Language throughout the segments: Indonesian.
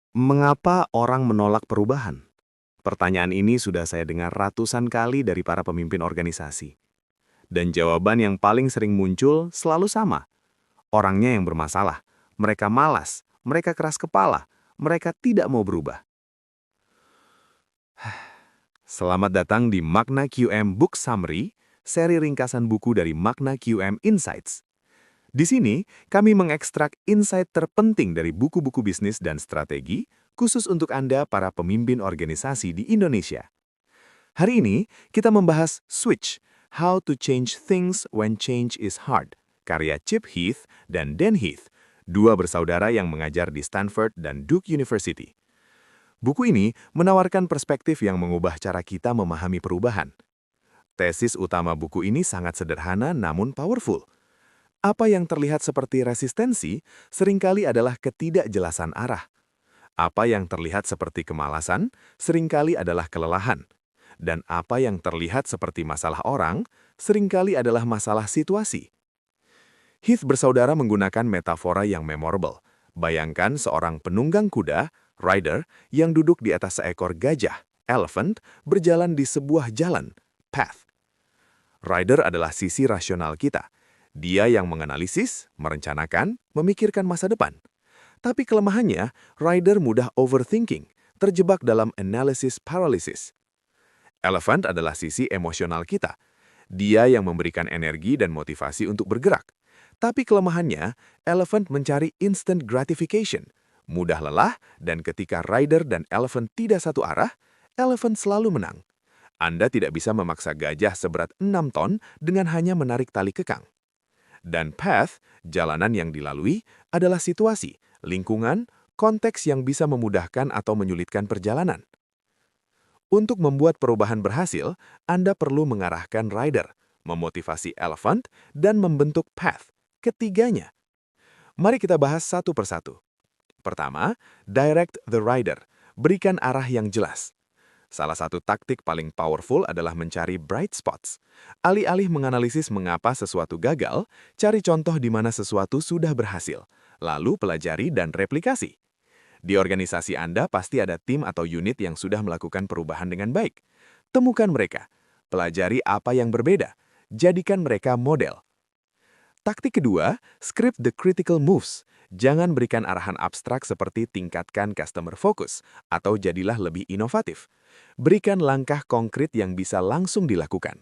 Mengapa orang menolak perubahan? Pertanyaan ini sudah saya dengar ratusan kali dari para pemimpin organisasi. Dan jawaban yang paling sering muncul selalu sama. Orangnya yang bermasalah. Mereka malas, mereka keras kepala, mereka tidak mau berubah. Selamat datang di Magna QM Book Summary, seri ringkasan buku dari Magna QM Insights. Di sini, kami mengekstrak insight terpenting dari buku-buku bisnis dan strategi, khusus untuk Anda para pemimpin organisasi di Indonesia. Hari ini, kita membahas Switch, How to Change Things When Change is Hard, karya Chip Heath dan Dan Heath, dua bersaudara yang mengajar di Stanford dan Duke University. Buku ini menawarkan perspektif yang mengubah cara kita memahami perubahan. Tesis utama buku ini sangat sederhana namun powerful. Apa yang terlihat seperti resistensi seringkali adalah ketidakjelasan arah. Apa yang terlihat seperti kemalasan seringkali adalah kelelahan. Dan apa yang terlihat seperti masalah orang seringkali adalah masalah situasi. Heath bersaudara menggunakan metafora yang memorable. Bayangkan seorang penunggang kuda, rider, yang duduk di atas seekor gajah, elephant, berjalan di sebuah jalan, path. Rider adalah sisi rasional kita. Dia yang menganalisis, merencanakan, memikirkan masa depan. Tapi kelemahannya, rider mudah overthinking, terjebak dalam analysis paralysis. Elephant adalah sisi emosional kita. Dia yang memberikan energi dan motivasi untuk bergerak. Tapi kelemahannya, elephant mencari instant gratification, mudah lelah, dan ketika rider dan elephant tidak satu arah, elephant selalu menang. Anda tidak bisa memaksa gajah seberat 6 ton dengan hanya menarik tali kekang. Dan path, jalanan yang dilalui, adalah situasi, lingkungan, konteks yang bisa memudahkan atau menyulitkan perjalanan. Untuk membuat perubahan berhasil, Anda perlu mengarahkan rider, memotivasi elephant, dan membentuk path, ketiganya. Mari kita bahas satu persatu. Pertama, direct the rider, berikan arah yang jelas. Salah satu taktik paling powerful adalah mencari bright spots. Alih-alih menganalisis mengapa sesuatu gagal, cari contoh di mana sesuatu sudah berhasil, lalu pelajari dan replikasi. Di organisasi Anda pasti ada tim atau unit yang sudah melakukan perubahan dengan baik. Temukan mereka, pelajari apa yang berbeda, jadikan mereka model. Taktik kedua, script the critical moves. Jangan berikan arahan abstrak seperti tingkatkan customer focus atau jadilah lebih inovatif. Berikan langkah konkret yang bisa langsung dilakukan.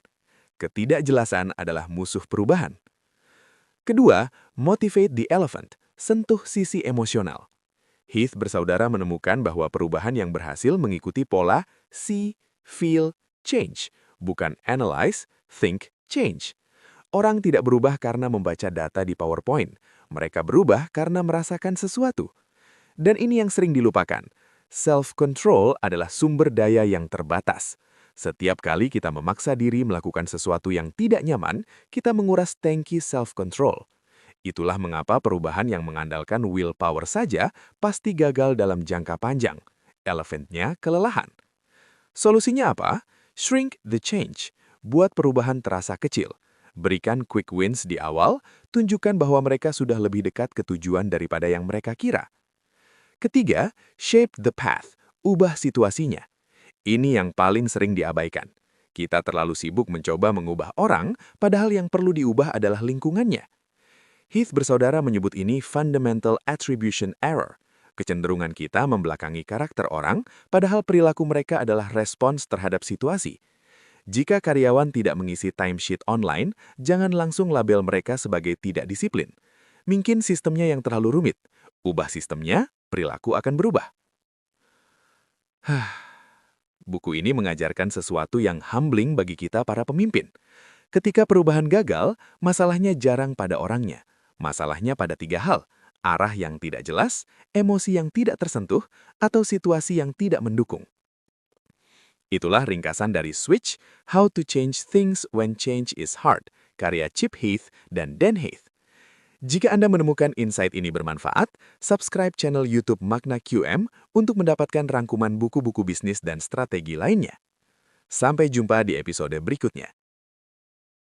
Ketidakjelasan adalah musuh perubahan. Kedua, motivate the elephant. Sentuh sisi emosional. Heath bersaudara menemukan bahwa perubahan yang berhasil mengikuti pola see, feel, change, bukan analyze, think, change. Orang tidak berubah karena membaca data di PowerPoint. Mereka berubah karena merasakan sesuatu. Dan ini yang sering dilupakan. Self-control adalah sumber daya yang terbatas. Setiap kali kita memaksa diri melakukan sesuatu yang tidak nyaman, kita menguras tangki self-control. Itulah mengapa perubahan yang mengandalkan willpower saja pasti gagal dalam jangka panjang. Elephantnya kelelahan. Solusinya apa? Shrink the change. Buat perubahan terasa kecil. Berikan quick wins di awal, tunjukkan bahwa mereka sudah lebih dekat ke tujuan daripada yang mereka kira. Ketiga, shape the path. Ubah situasinya. Ini yang paling sering diabaikan. Kita terlalu sibuk mencoba mengubah orang, padahal yang perlu diubah adalah lingkungannya. Heath bersaudara menyebut ini fundamental attribution error. Kecenderungan kita membelakangi karakter orang, padahal perilaku mereka adalah respons terhadap situasi. Jika karyawan tidak mengisi timesheet online, jangan langsung label mereka sebagai tidak disiplin. Mungkin sistemnya yang terlalu rumit. Ubah sistemnya, perilaku akan berubah. Buku ini mengajarkan sesuatu yang humbling bagi kita para pemimpin. Ketika perubahan gagal, masalahnya jarang pada orangnya. Masalahnya pada tiga hal, arah yang tidak jelas, emosi yang tidak tersentuh, atau situasi yang tidak mendukung. Itulah ringkasan dari Switch, How to Change Things When Change is Hard, karya Chip Heath dan Dan Heath. Jika Anda menemukan insight ini bermanfaat, subscribe channel YouTube Magna QM untuk mendapatkan rangkuman buku-buku bisnis dan strategi lainnya. Sampai jumpa di episode berikutnya.